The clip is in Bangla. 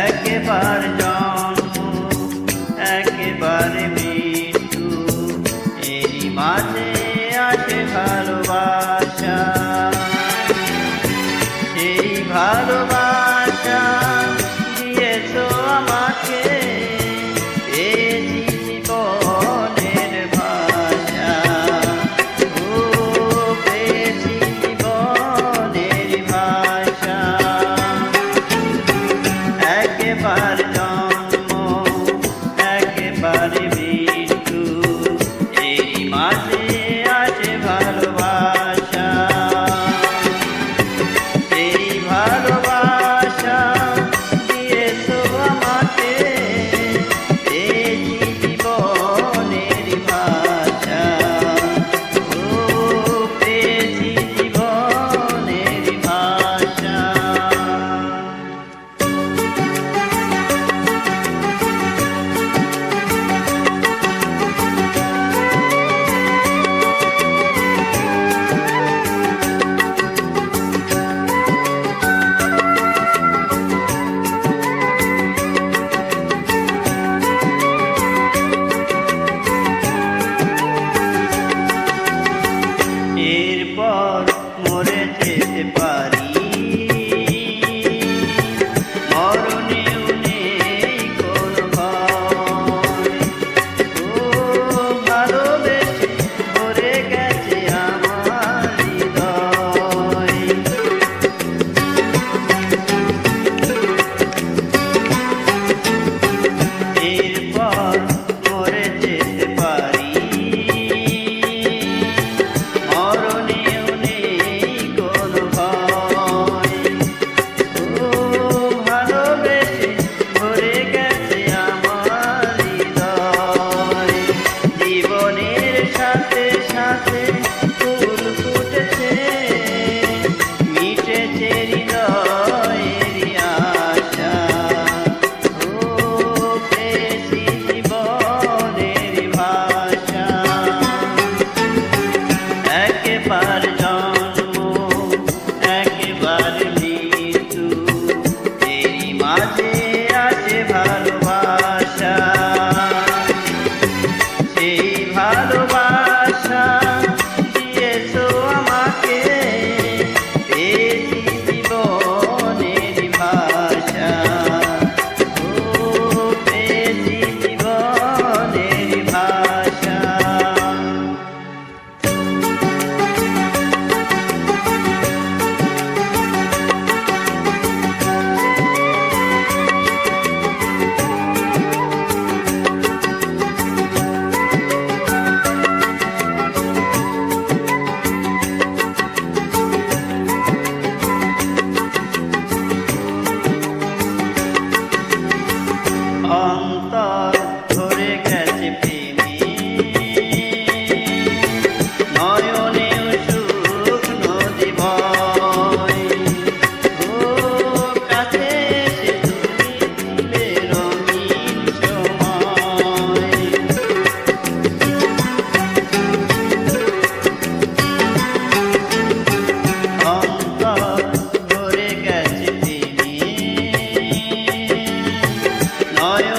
একেবারে জন্ম একেবারে মৃত্যু, এরই মাঝে আসে ভালোবাসা। সেই ভালোবাসা দিয়েছো আমাকে, পেয়েছি জীবনের ভাষা। ও পেয়েছি জীবনের ভাষা। একেবারে জন্ম একেবারে মৃত্যু, এরই মাঝে আছে ভালোবাসা। এই ভালোবাসা দিয়েছো আমাকে, পেয়েছি জীবনের ভাষা। ও পেয়েছি জীবনের ভাষা। এরপর মরে যেতে পারি, মরণেও নেই কোনো ভয়। ও ভালোবেসে ভরে গেছে আমার হৃদয়। এরপর মরে যেতে পারি, মরণেও নেই কোনো ভয়। ও ভালোবেসে ভরে গেছে আমার হৃদয়। জীবনের সাথে সাথে ফুল ফুটেছে, মিটেছে হৃদয়ের আশা। ও পেয়েছি জীবনের ভাষা। একেবারে জন্ম একেবারে মৃত্যু, এরই মাঝে আছে ভালোবাসা। সেই ভালোবাসা দিয়েছো আমাকে, পেয়েছি জীবনের ভাষা। ও পেয়েছি জীবনের ভাষা। অন্তর ধরে গেছে প্রেমে, নয়নেও সুখ নদী বয়। ও কাছে এসে তুমি দিলে রঙিন সময়। অন্তর ধরে গেছে প্রেমে, নয়